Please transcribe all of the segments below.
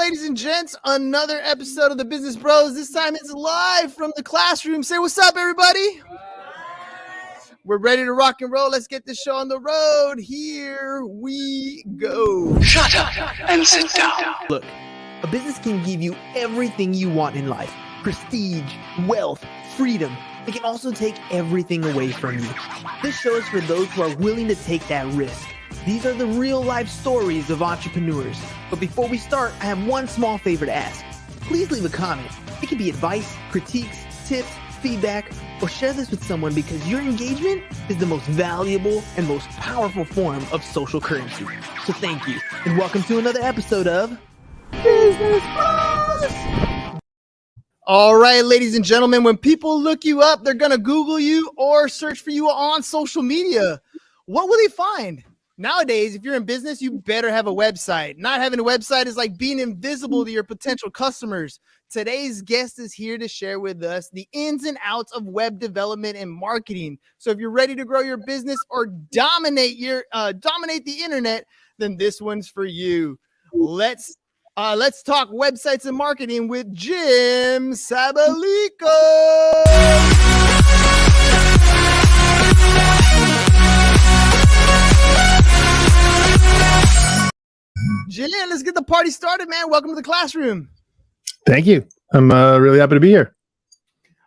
ladies and gents. Another episode of the Business Bros. This time it's live from the classroom. Say what's up, everybody. We're ready to rock and roll. Let's get this show on the road. Here we go. Shut up and sit down. Look, a business can give you everything you want in life. Prestige, wealth, freedom. It can also take everything away from you. This show is for those who are willing to take that risk. These are the real life stories of entrepreneurs. But before we start, I have one small favor to ask. Please leave a comment. It can be advice, critiques, tips, feedback, or share this with someone because your engagement is the most valuable and most powerful form of social currency. So thank you, and welcome to another episode of Business Bros. All right, ladies and gentlemen, when people look you up, they're going to Google you or search for you on social media. What will they find? Nowadays, if you're in business, you better have a website. Not having a website is like being invisible to your potential customers. Today's guest is here to share with us the ins and outs of web development and marketing. So if you're ready to grow your business or dominate the internet, then this one's for you. Let's talk websites and marketing with Jim Sabellico. Jim, let's get the party started, man. Welcome to the classroom. Thank you. I'm really happy to be here.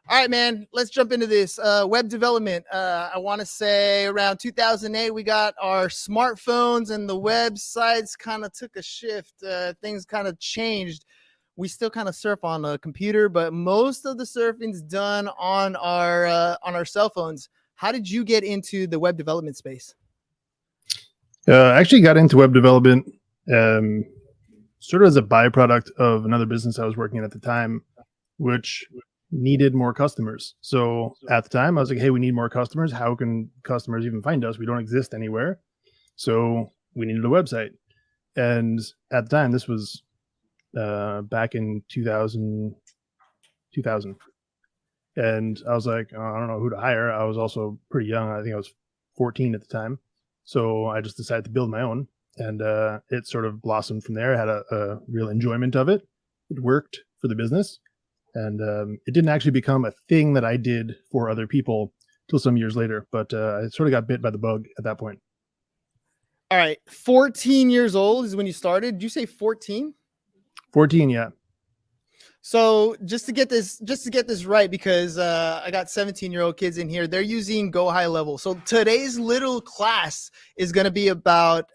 All right, man, let's jump into this. Web development. I want to say around 2008, we got our smartphones and the websites kind of took a shift. Things kind of changed. We still kind of surf on a computer, but most of the surfing's done on our cell phones. How did you get into the web development space? I actually got into web development sort of as a byproduct of another business I was working at the time, which needed more customers. So at the time I was like, hey, we need more customers. How can customers even find us? We don't exist anywhere. So we needed a website. And at the time, this was back in 2000. And I was like, I don't know who to hire. I was also pretty young. I think I was 14 at the time. So I just decided to build my own. And it sort of blossomed from there. I had a real enjoyment of it. It worked for the business. And it didn't actually become a thing that I did for other people till some years later. But I sort of got bit by the bug at that point. All right. 14 years old is when you started. Did you say 14? 14, yeah. So just to get this right, because I got 17-year-old kids in here, they're using Go High Level. So today's little class is going to be about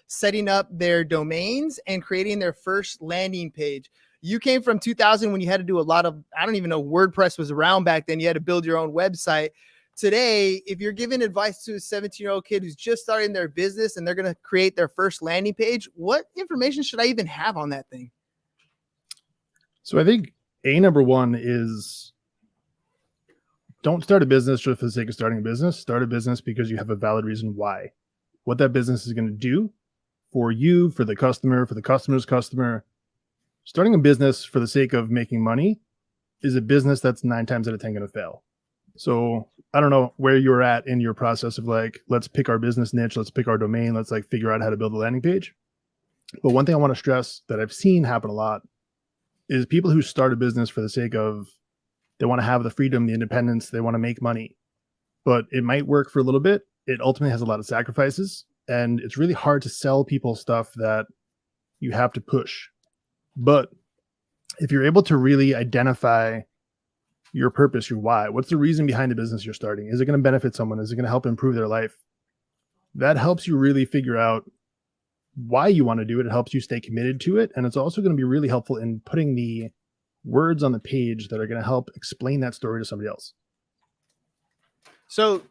setting up their domains and creating their first landing page. You came from 2000 when you had to do a lot of, I don't even know, WordPress was around back then. You had to build your own website. Today, if you're giving advice to a 17-year-old kid who's just starting their business and they're going to create their first landing page, what information should I even have on that thing? So I think number one is don't start a business just for the sake of starting a business. Start a business because you have a valid reason why. What that business is going to do for you, for the customer, for the customer's customer. Starting a business for the sake of making money is a business that's 9 times out of 10 going to fail. So I don't know where you're at in your process of like, let's pick our business niche, let's pick our domain, let's like figure out how to build a landing page. But one thing I want to stress that I've seen happen a lot is people who start a business for the sake of, they want to have the freedom, the independence, they want to make money, but it might work for a little bit. It ultimately has a lot of sacrifices, and it's really hard to sell people stuff that you have to push. But if you're able to really identify your purpose, your why, what's the reason behind the business you're starting? Is it going to benefit someone? Is it going to help improve their life? That helps you really figure out why you want to do it. It helps you stay committed to it. And it's also going to be really helpful in putting the words on the page that are going to help explain that story to somebody else. So,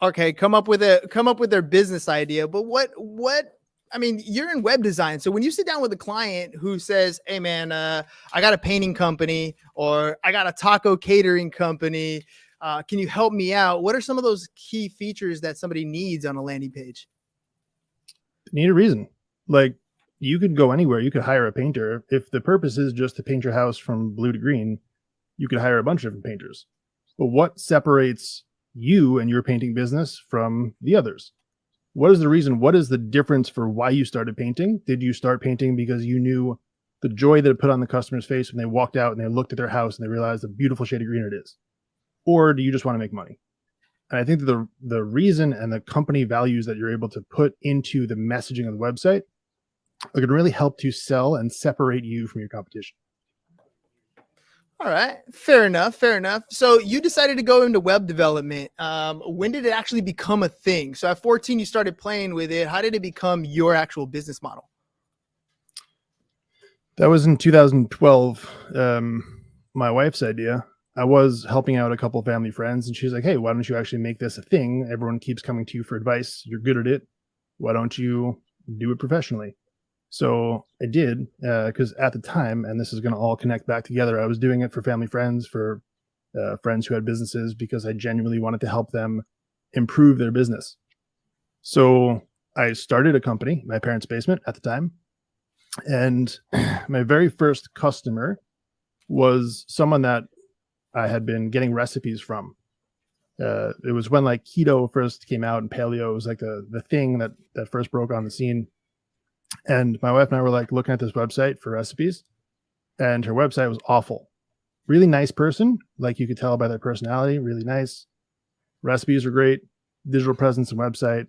okay, come up with their business idea, but I mean, you're in web design. So when you sit down with a client who says, hey man, I got a painting company or I got a taco catering company. Can you help me out? What are some of those key features that somebody needs on a landing page? They need a reason. Like, you could go anywhere. You could hire a painter. If the purpose is just to paint your house from blue to green, you could hire a bunch of different painters. But what separates you and your painting business from the others? What is the reason? What is the difference for why you started painting? Did you start painting because you knew the joy that it put on the customer's face when they walked out and they looked at their house and they realized the beautiful shade of green it is? Or do you just want to make money? And I think that the reason and the company values that you're able to put into the messaging of the website are going to really help to sell and separate you from your competition. All right. Fair enough. Fair enough. So you decided to go into web development. When did it actually become a thing? So at 14, you started playing with it. How did it become your actual business model? That was in 2012. My wife's idea. I was helping out a couple of family friends, and she's like, hey, why don't you actually make this a thing? Everyone keeps coming to you for advice. You're good at it. Why don't you do it professionally? So I did, because at the time, and this is going to all connect back together, I was doing it for family friends, for friends who had businesses, because I genuinely wanted to help them improve their business. So I started a company, in my parents' basement at the time. And my very first customer was someone that I had been getting recipes from. It was when like keto first came out and paleo was like the thing that first broke on the scene. And my wife and I were like looking at this website for recipes, and her website was awful. Really nice person, like you could tell by their personality, really nice. Recipes were great. Digital presence and website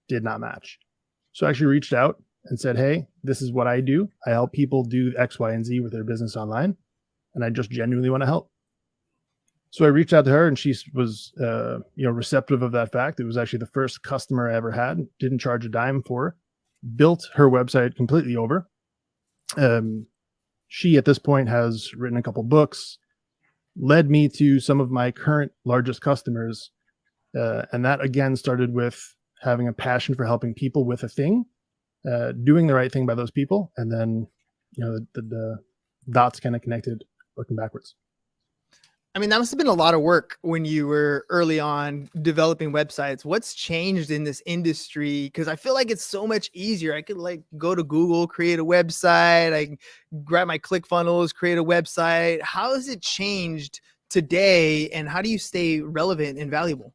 did not match. So I actually reached out and said, hey, this is what I do. I help people do X, Y, and Z with their business online, and I just genuinely want to help. So I reached out to her, and she was, receptive of that fact. It was actually the first customer I ever had. Didn't charge a dime for her. Built her website completely over. She, at this point, has written a couple books, led me to some of my current largest customers. And that, again, started with having a passion for helping people with a thing, doing the right thing by those people. And then, the dots kind of connected looking backwards. I mean, that must have been a lot of work when you were early on developing websites. What's changed in this industry? Because I feel like it's so much easier. I could like go to Google, create a website. I can grab my ClickFunnels, create a website. How has it changed today? And how do you stay relevant and valuable?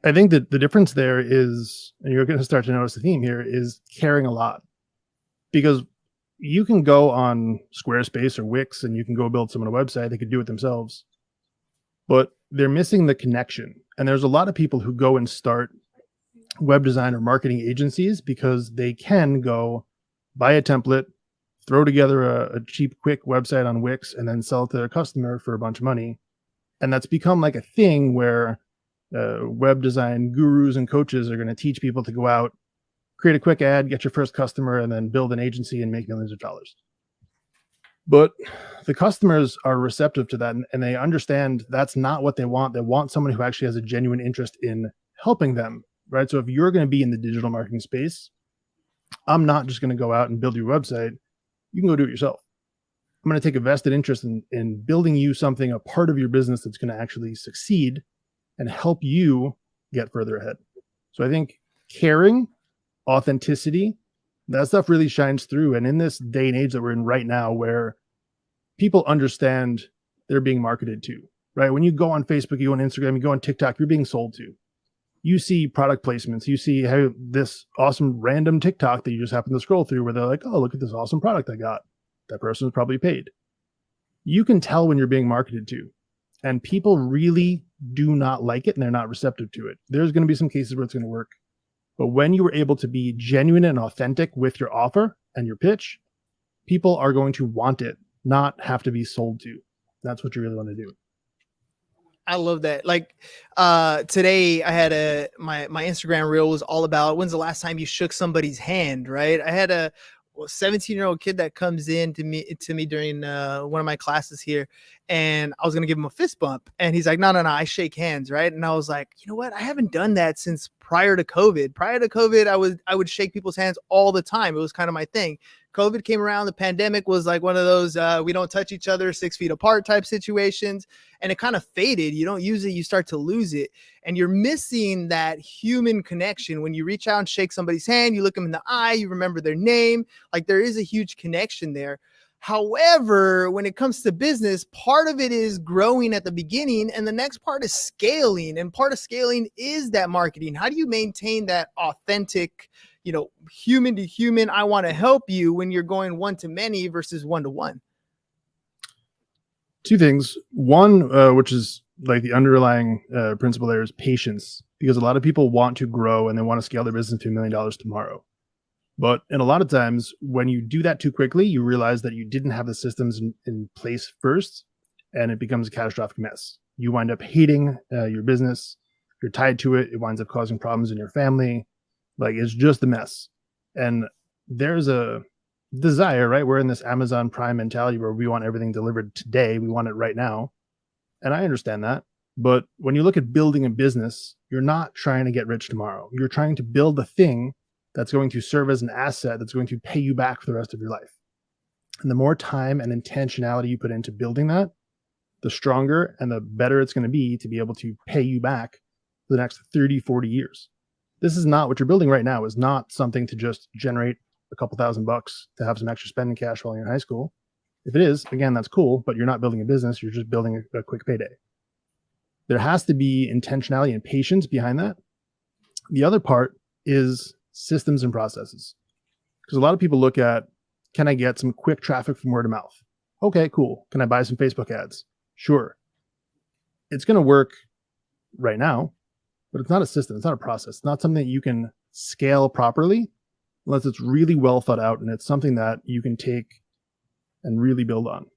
I think that the difference there is, and you're going to start to notice the theme here, is caring a lot. Because you can go on Squarespace or Wix and you can go build someone a website. They could do it themselves, but they're missing the connection. And there's a lot of people who go and start web design or marketing agencies because they can go buy a template, throw together a cheap, quick website on Wix, and then sell it to their customer for a bunch of money. And that's become like a thing where web design gurus and coaches are going to teach people to go out, create a quick ad, get your first customer, and then build an agency and make millions of dollars. But the customers are receptive to that, and they understand that's not what they want. They want someone who actually has a genuine interest in helping them, right? So if you're going to be in the digital marketing space, I'm not just going to go out and build your website. You can go do it yourself. I'm going to take a vested interest in building you something, a part of your business that's going to actually succeed and help you get further ahead. So I think caring, authenticity, that stuff really shines through. And in this day and age that we're in right now, where people understand they're being marketed to, right? When you go on Facebook, you go on Instagram, you go on TikTok, you're being sold to. You see product placements, you see how this awesome random TikTok that you just happen to scroll through where they're like, oh, look at this awesome product I got. That person was probably paid. You can tell when you're being marketed to, and people really do not like it and they're not receptive to it. There's going to be some cases where it's going to work. But when you were able to be genuine and authentic with your offer and your pitch, people are going to want it, not have to be sold to. That's what you really want to do. I love that. Like today I had my Instagram reel was all about when's the last time you shook somebody's hand, right? I had a 17-year-old kid that comes in to me during one of my classes here, and I was going to give him a fist bump, and he's like, no, I shake hands. Right. And I was like, you know what? I haven't done that since prior to COVID. I would shake people's hands all the time. It was kind of my thing. COVID came around. The pandemic was like one of those, we don't touch each other 6 feet apart type situations. And it kind of faded. You don't use it, you start to lose it. And you're missing that human connection. When you reach out and shake somebody's hand, you look them in the eye, you remember their name. Like there is a huge connection there. However, when it comes to business, part of it is growing at the beginning and the next part is scaling. And part of scaling is that marketing. How do you maintain that authentic human to human, I want to help you, when you're going one to many versus one to one? Two things. One, which is like the underlying principle there, is patience, because a lot of people want to grow and they want to scale their business to $1 million tomorrow. But in a lot of times, when you do that too quickly, you realize that you didn't have the systems in place first, and it becomes a catastrophic mess. You wind up hating your business. You're tied to it. It winds up causing problems in your family. Like, it's just a mess. And there's a desire, right? We're in this Amazon Prime mentality where we want everything delivered today. We want it right now. And I understand that. But when you look at building a business, you're not trying to get rich tomorrow. You're trying to build a thing that's going to serve as an asset that's going to pay you back for the rest of your life. And the more time and intentionality you put into building that, the stronger and the better it's going to be able to pay you back for the next 30, 40 years. This is not what you're building right now, is not something to just generate a couple $1,000 to have some extra spending cash while you're in high school. If it is, again, that's cool, but you're not building a business. You're just building a quick payday. There has to be intentionality and patience behind that. The other part is systems and processes. Because a lot of people look at, can I get some quick traffic from word of mouth? Okay, cool. Can I buy some Facebook ads? Sure. It's going to work right now, but it's not a system. It's not a process. It's not something that you can scale properly unless it's really well thought out and it's something that you can take and really build on.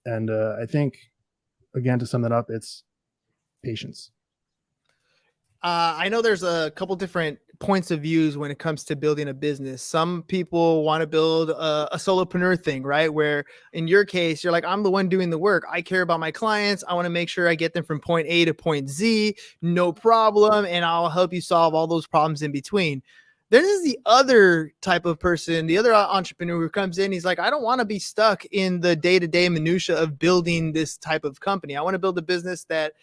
And I think, again, to sum that up, it's patience. I know there's a couple different points of views when it comes to building a business. Some people want to build a solopreneur thing, right? Where in your case, you're like, I'm the one doing the work. I care about my clients. I want to make sure I get them from point A to point Z, no problem. And I'll help you solve all those problems in between. This is the other type of person, the other entrepreneur who comes in. He's like, I don't want to be stuck in the day-to-day minutia of building this type of company. I want to build a business that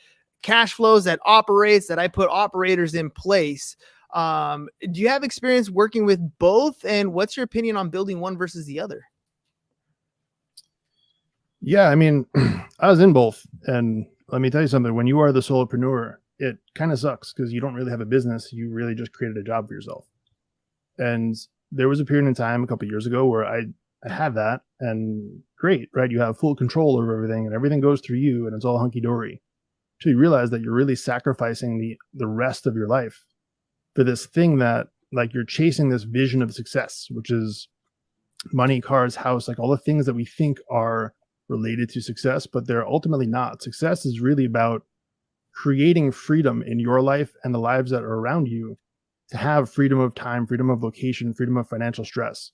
cash flows, that operates, that I put operators in place. Do you have experience working with both? And what's your opinion on building one versus the other? Yeah, I mean, I was in both. And let me tell you something. When you are the solopreneur, it kind of sucks because you don't really have a business. You really just created a job for yourself. And there was a period in time a couple of years ago where I had that, and great, right? You have full control over everything and everything goes through you and it's all hunky-dory. So you realize that you're really sacrificing the rest of your life for this thing that, like, you're chasing this vision of success, which is money, cars, house, like all the things that we think are related to success, but they're ultimately not. Success is really about creating freedom in your life and the lives that are around you, to have freedom of time, freedom of location, freedom of financial stress.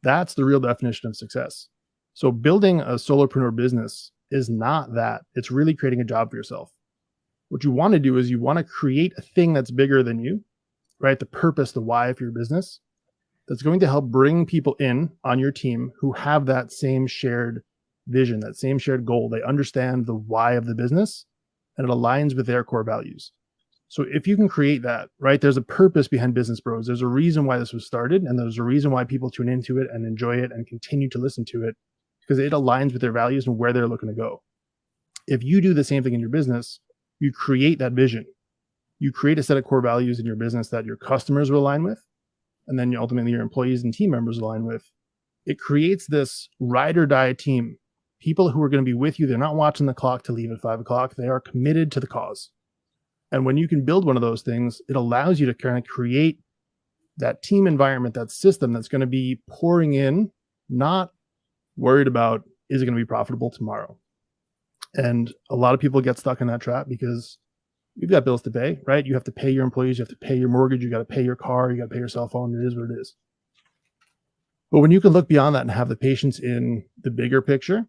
That's the real definition of success. So building a solopreneur business is not that. It's really creating a job for yourself. What you want to do is you want to create a thing that's bigger than you, right? The purpose, the why of your business, that's going to help bring people in on your team who have that same shared vision, that same shared goal. They understand the why of the business and it aligns with their core values. So if you can create that, right, there's a purpose behind Business Bros. There's a reason why this was started, and there's a reason why people tune into it and enjoy it and continue to listen to it, because it aligns with their values and where they're looking to go. If you do the same thing in your business, you create that vision. You create a set of core values in your business that your customers will align with, and then ultimately your employees and team members align with. It creates this ride or die team, people who are going to be with you. They're not watching the clock to leave at 5 o'clock. They are committed to the cause. And when you can build one of those things, it allows you to kind of create that team environment, that system that's going to be pouring in, not worried about, is it going to be profitable tomorrow? And a lot of people get stuck in that trap because you've got bills to pay, right? You have to pay your employees, you have to pay your mortgage, you got to pay your car, you got to pay your cell phone. It is what it is. But when you can look beyond that and have the patience in the bigger picture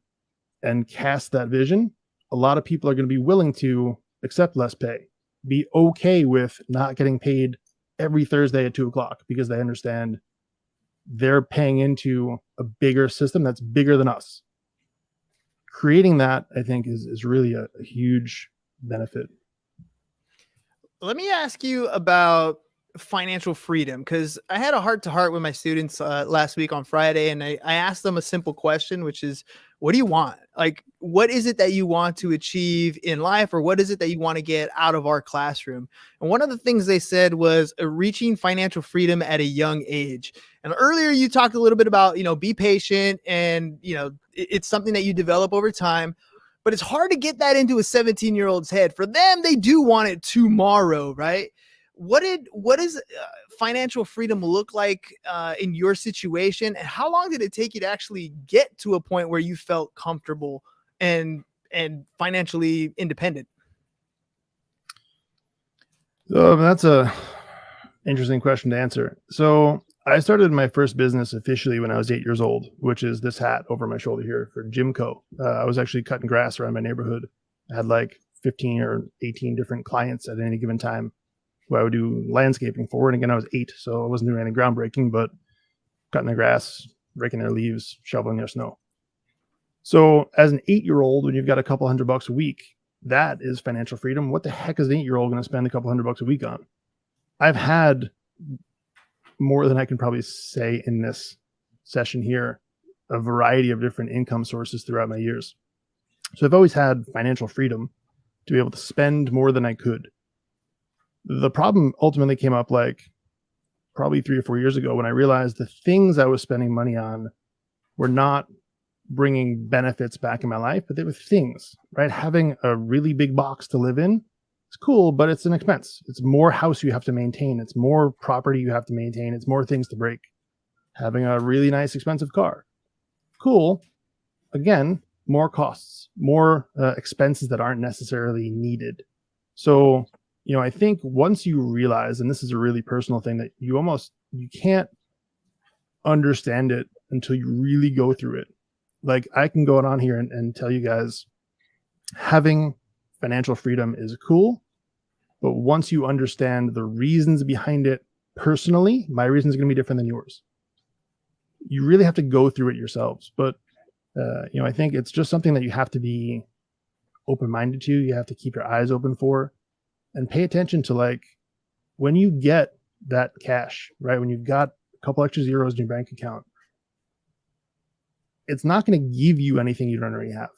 and cast that vision, a lot of people are going to be willing to accept less pay, be okay with not getting paid every Thursday at 2 o'clock because they understand they're paying into a bigger system that's bigger than us. Creating that, I think, is really a huge benefit. Let me ask you about financial freedom, because I had a heart-to-heart with my students last week on Friday, and I asked them a simple question, which is, what do you want? Like, what is it that you want to achieve in life, or what is it that you want to get out of our classroom? And one of the things they said was reaching financial freedom at a young age. And earlier you talked a little bit about, be patient, and, it's something that you develop over time, but it's hard to get that into a 17-year-old's head. For them, they do want it tomorrow, right? What is financial freedom look like in your situation, and how long did it take you to actually get to a point where you felt comfortable and financially independent? That's a interesting question to answer. So I started my first business officially when I was 8 years old, which is this hat over my shoulder here for Jimco. I was actually cutting grass around my neighborhood. I had like 15 or 18 different clients at any given time who I would do landscaping for. And again, I was 8, so I wasn't doing any groundbreaking, but cutting the grass, raking their leaves, shoveling their snow. So as an 8-year-old, when you've got a couple $100 a week, that is financial freedom. What the heck is an 8-year-old going to spend a couple $100 a week on? I've had more than I can probably say in this session here, a variety of different income sources throughout my years. So I've always had financial freedom to be able to spend more than I could. The problem ultimately came up like probably 3 or 4 years ago when I realized the things I was spending money on were not bringing benefits back in my life, but they were things, right? Having a really big box to live in is cool, but it's an expense. It's more house you have to maintain. It's more property you have to maintain. It's more things to break. Having a really nice, expensive car, cool. Again, more costs, more expenses that aren't necessarily needed. So, I think once you realize, and this is a really personal thing, that you can't understand it until you really go through it. Like I can go on here and tell you guys, having financial freedom is cool, but once you understand the reasons behind it personally, my reason is going to be different than yours. You really have to go through it yourselves. But, I think it's just something that you have to be open-minded to. You have to keep your eyes open for, and pay attention to, like, when you get that cash, right? When you've got a couple extra zeros in your bank account, it's not going to give you anything you don't already have.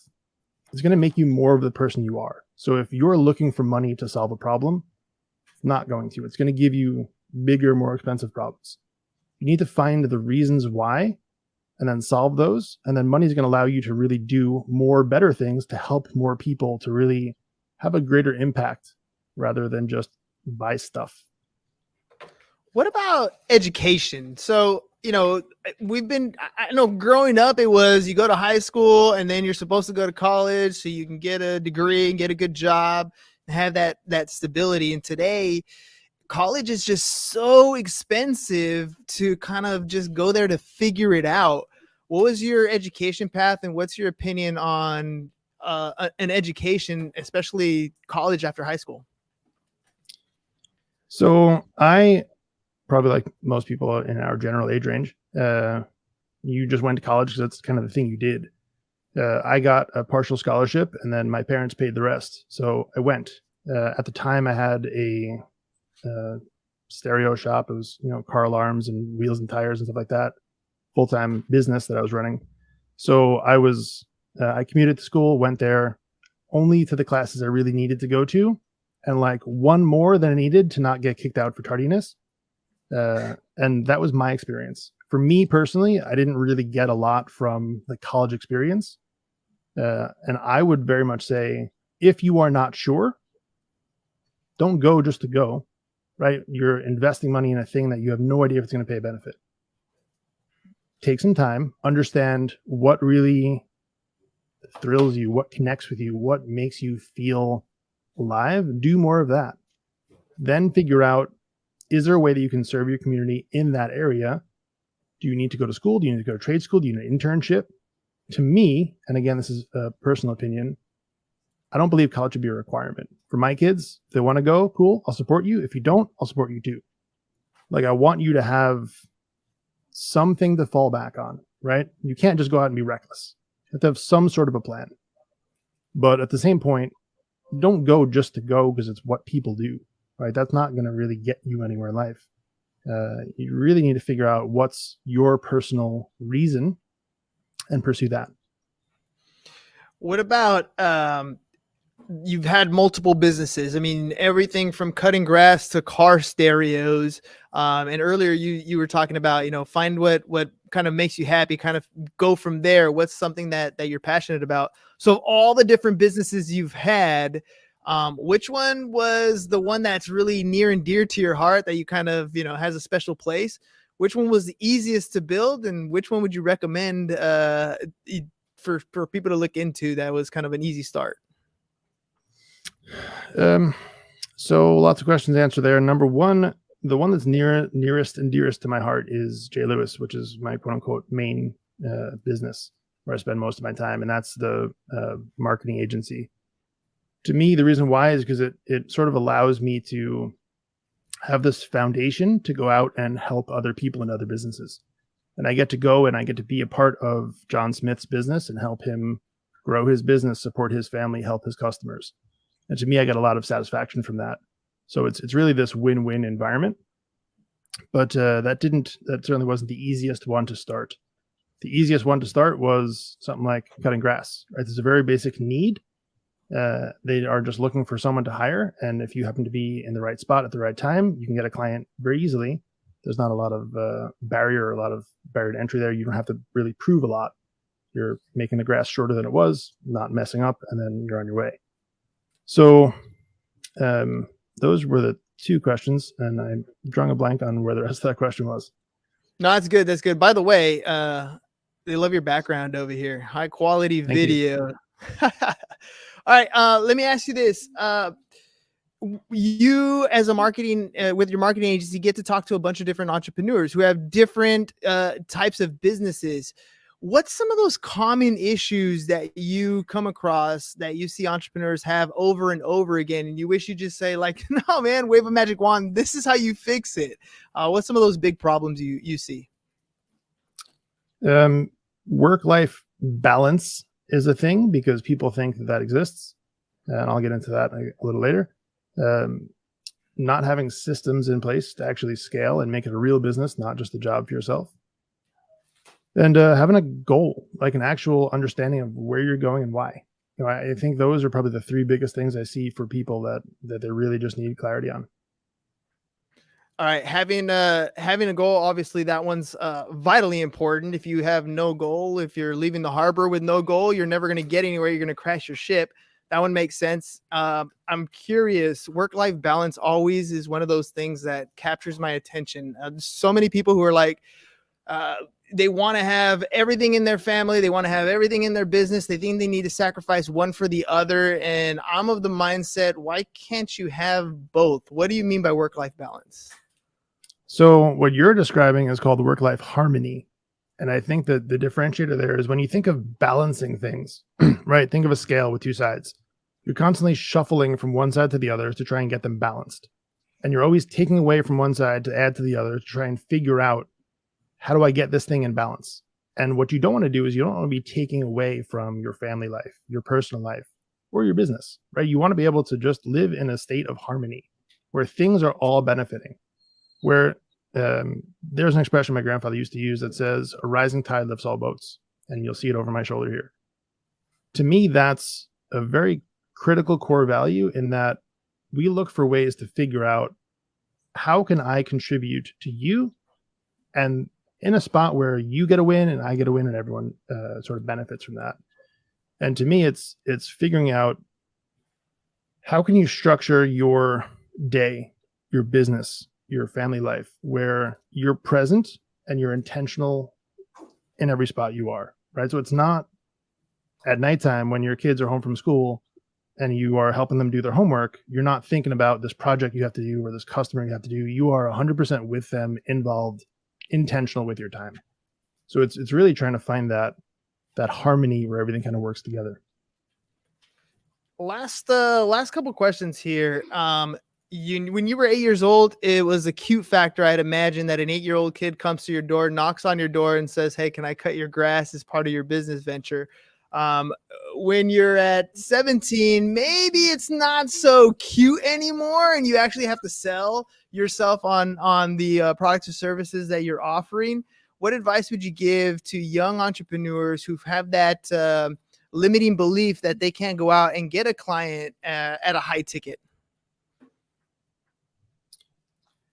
It's going to make you more of the person you are. So if you're looking for money to solve a problem, it's not going to. It's going to give you bigger, more expensive problems. You need to find the reasons why and then solve those. And then money is going to allow you to really do more better things to help more people, to really have a greater impact rather than just buy stuff. What about education? So, I know growing up, it was you go to high school and then you're supposed to go to college so you can get a degree and get a good job and have that stability. And today, college is just so expensive to kind of just go there to figure it out. What was your education path, and what's your opinion on an education, especially college after high school? So I, probably like most people in our general age range, you just went to college because that's kind of the thing you did. I got a partial scholarship, and then my parents paid the rest. So I went. At the time, I had a stereo shop. It was, car alarms and wheels and tires and stuff like that. Full-time business that I was running. So I commuted to school, went there only to the classes I really needed to go to, and like one more than I needed to not get kicked out for tardiness. And that was my experience. For me personally, I didn't really get a lot from the college experience. And I would very much say, if you are not sure, don't go just to go, right? You're investing money in a thing that you have no idea if it's going to pay a benefit. Take some time, understand what really thrills you, what connects with you, what makes you feel alive. Do more of that. Then figure out, is there a way that you can serve your community in that area? Do you need to go to school? Do you need to go to trade school? Do you need an internship? To me, and again, this is a personal opinion, I don't believe college should be a requirement. For my kids, if they want to go, cool, I'll support you. If you don't, I'll support you too. Like, I want you to have something to fall back on, right? You can't just go out and be reckless. You have to have some sort of a plan. But at the same point, don't go just to go because it's what people do, right? That's not going to really get you anywhere in life. You really need to figure out what's your personal reason and pursue that. What about you've had multiple businesses. I mean, everything from cutting grass to car stereos. And earlier you were talking about, find what kind of makes you happy, kind of go from there. What's something that you're passionate about? So of all the different businesses you've had, which one was the one that's really near and dear to your heart that you kind of, has a special place? Which one was the easiest to build, and which one would you recommend for people to look into that was kind of an easy start? So lots of questions to answer there. Number one, the one that's nearest and dearest to my heart is J. Lewis, which is my quote unquote main business where I spend most of my time. And that's the marketing agency. To me, the reason why is because it sort of allows me to have this foundation to go out and help other people in other businesses. And I get to go and I get to be a part of John Smith's business and help him grow his business, support his family, help his customers. And to me, I get a lot of satisfaction from that. So it's really this win-win environment. But that certainly wasn't the easiest one to start. The easiest one to start was something like cutting grass. Right? There's a very basic need. They are just looking for someone to hire. And if you happen to be in the right spot at the right time, you can get a client very easily. There's not a lot of barrier to entry there. You don't have to really prove a lot. You're making the grass shorter than it was, not messing up, and then you're on your way. So those were the two questions, and I'm drawing a blank on where the rest of that question was. No, that's good. That's good. By the way, they love your background over here. High quality video. All right. Let me ask you this. You as a marketing with your marketing agency get to talk to a bunch of different entrepreneurs who have different types of businesses. What's some of those common issues that you come across that you see entrepreneurs have over and over again, and you wish you just say like, no, man, wave a magic wand. This is how you fix it. What's some of those big problems you see? Work-life balance is a thing because people think that exists. And I'll get into that a little later. Not having systems in place to actually scale and make it a real business, not just a job for yourself. And having a goal, like an actual understanding of where you're going and why. I think those are probably the three biggest things I see for people that they really just need clarity on. All right, having a goal, obviously that one's vitally important. If you have no goal, if you're leaving the harbor with no goal, you're never going to get anywhere. You're going to crash your ship. That one makes sense. I'm curious. Work-life balance always is one of those things that captures my attention. So many people who are like, they want to have everything in their family. They want to have everything in their business. They think they need to sacrifice one for the other. And I'm of the mindset, why can't you have both? What do you mean by work-life balance? So what you're describing is called work-life harmony. And I think that the differentiator there is when you think of balancing things, right? Think of a scale with two sides. You're constantly shuffling from one side to the other to try and get them balanced. And you're always taking away from one side to add to the other to try and figure out, how do I get this thing in balance? And what you don't want to do is you don't want to be taking away from your family life, your personal life, or your business, right? You want to be able to just live in a state of harmony where things are all benefiting, where there's an expression my grandfather used to use that says, a rising tide lifts all boats. And you'll see it over my shoulder here. To me, that's a very critical core value in that we look for ways to figure out, how can I contribute to you, and in a spot where you get a win and I get a win and everyone sort of benefits from that. And to me, it's figuring out, how can you structure your day, your business, your family life, where you're present and you're intentional in every spot you are, right? So it's not at nighttime when your kids are home from school and you are helping them do their homework, you're not thinking about this project you have to do or this customer you have to do. You are 100% with them, involved, intentional with your time. So it's really trying to find that harmony where everything kind of works together. Last couple questions here. When you were 8 years old, it was a cute factor. I'd imagine that an 8-year-old kid comes to your door, knocks on your door and says, hey, can I cut your grass as part of your business venture? When you're at 17, maybe it's not so cute anymore, and you actually have to sell yourself on the products or services that you're offering. What advice would you give to young entrepreneurs who have that limiting belief that they can't go out and get a client at a high ticket?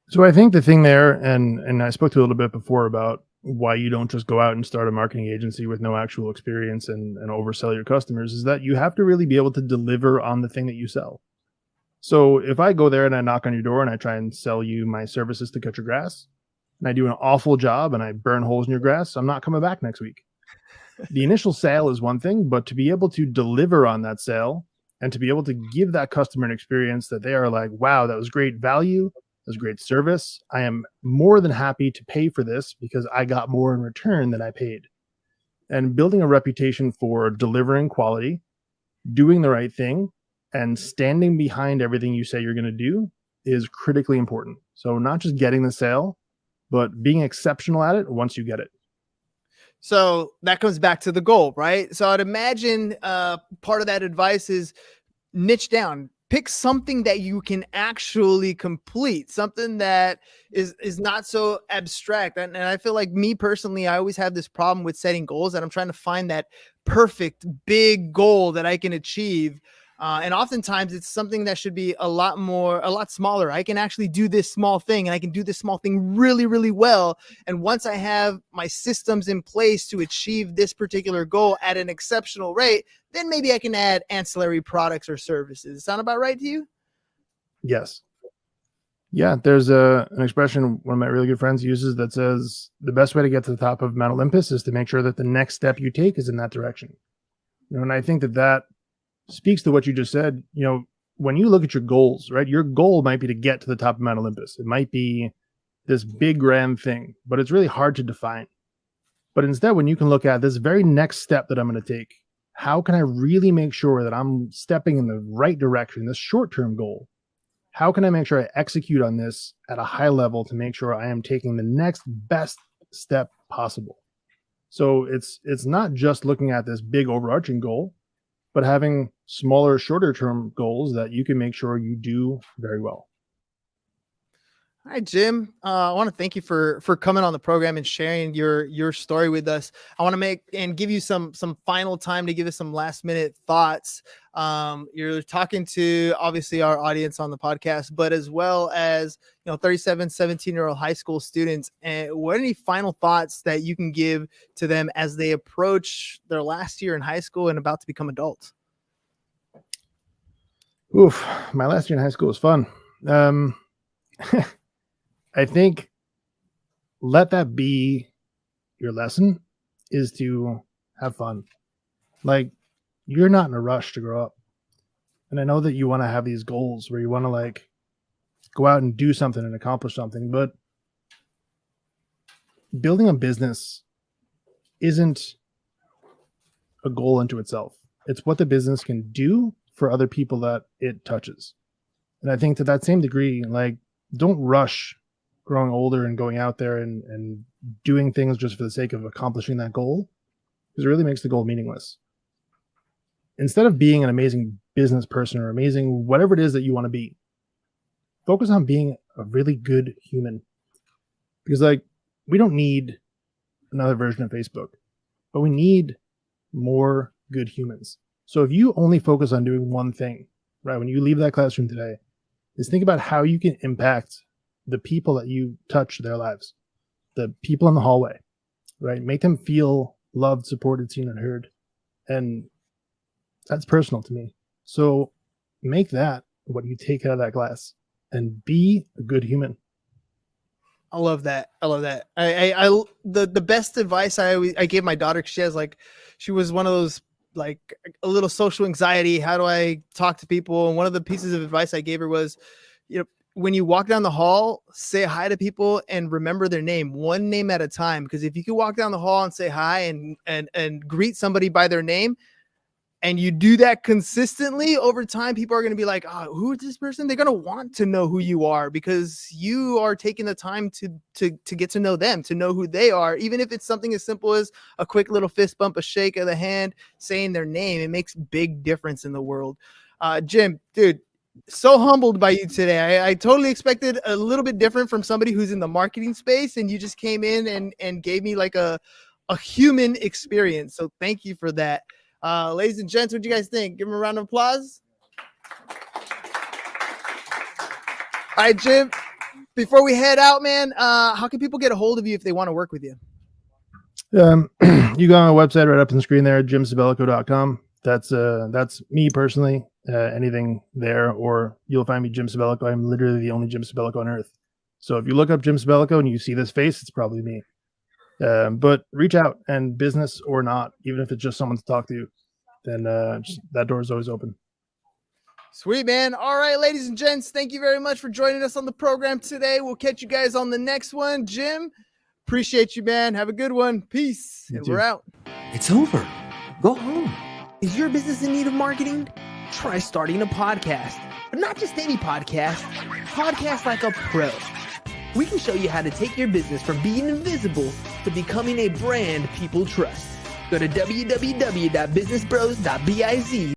So I think the thing there, and I spoke to a little bit before about why you don't just go out and start a marketing agency with no actual experience and oversell your customers, is that you have to really be able to deliver on the thing that you sell. So if I go there and I knock on your door and I try and sell you my services to cut your grass, and I do an awful job and I burn holes in your grass, I'm not coming back next week. The initial sale is one thing, but to be able to deliver on that sale and to be able to give that customer an experience that they are like, wow, that was great value, that was great service. I am more than happy to pay for this because I got more in return than I paid. And building a reputation for delivering quality, doing the right thing, and standing behind everything you say you're going to do is critically important. So not just getting the sale, but being exceptional at it once you get it. So that comes back to the goal, right? So I'd imagine part of that advice is niche down. Pick something that you can actually complete, something that is not so abstract. And I feel like, me personally, I always have this problem with setting goals, that I'm trying to find that perfect big goal that I can achieve. And oftentimes it's something that should be a lot smaller. I can actually do this small thing, and I can do this small thing really, really well. And once I have my systems in place to achieve this particular goal at an exceptional rate, then maybe I can add ancillary products or services. Sound about right to you? Yes. Yeah, there's an expression one of my really good friends uses that says the best way to get to the top of Mount Olympus is to make sure that the next step you take is in that direction. And I think that speaks to what you just said. When you look at your goals, right, your goal might be to get to the top of Mount Olympus. It might be this big grand thing, but it's really hard to define. But instead, when you can look at this very next step that I'm going to take, how can I really make sure that I'm stepping in the right direction, this short-term goal? How can I make sure I execute on this at a high level to make sure I am taking the next best step possible? So it's not just looking at this big overarching goal, but having smaller, shorter term goals that you can make sure you do very well. Hi, Jim. I want to thank you for coming on the program and sharing your story with us. I want to make and give you some final time to give us some last minute thoughts. You're talking to obviously our audience on the podcast, but as well as 37, 17-year-old high school students. And what are any final thoughts that you can give to them as they approach their last year in high school and about to become adults? Oof, my last year in high school was fun. I think let that be your lesson, is to have fun. Like, you're not in a rush to grow up. And I know that you want to have these goals where you want to go out and do something and accomplish something, but building a business isn't a goal unto itself. It's what the business can do for other people that it touches. And I think to that same degree, don't rush growing older and going out there and doing things just for the sake of accomplishing that goal, because it really makes the goal meaningless. Instead of being an amazing business person or amazing whatever it is that you want to be, focus on being a really good human. Because we don't need another version of Facebook, but we need more good humans. So if you only focus on doing one thing, right, when you leave that classroom today, is think about how you can impact the people that you touch their lives, the people in the hallway, right? Make them feel loved, supported, seen, and heard. And that's personal to me. So make that what you take out of that class and be a good human. I love that. The best advice I gave my daughter, 'cause she was one of those, a little social anxiety. How do I talk to people? And one of the pieces of advice I gave her was, when you walk down the hall, say hi to people and remember their name, one name at a time. Because if you can walk down the hall and say hi and greet somebody by their name, and you do that consistently over time, people are going to be like, oh, who is this person? They're going to want to know who you are because you are taking the time to get to know them, to know who they are. Even if it's something as simple as a quick little fist bump, a shake of the hand, saying their name, it makes big difference in the world. Jim, dude, so humbled by you today. I totally expected a little bit different from somebody who's in the marketing space, and you just came in and gave me a human experience. So thank you for that. Ladies and gents, what do you guys think? Give them a round of applause. All right, Jim, before we head out, man, how can people get a hold of you if they want to work with you? You go on my website right up on the screen there, jimsabellico.com. That's me personally. Anything there, or you'll find me Jim Sabellico. I'm literally the only Jim Sabellico on earth. So if you look up Jim Sabellico and you see this face, it's probably me. But reach out, and business or not, even if it's just someone to talk to, then that door is always open. Sweet, man. All right, ladies and gents, thank you very much for joining us on the program today. We'll catch you guys on the next one. Jim, appreciate you, man. Have a good one. Peace. You And too. we're out. It's over. Go home. Is your business in need of marketing? Try starting a podcast. But not just any podcast. Podcast like a pro. We can show you how to take your business from being invisible to becoming a brand people trust. Go to www.businessbros.biz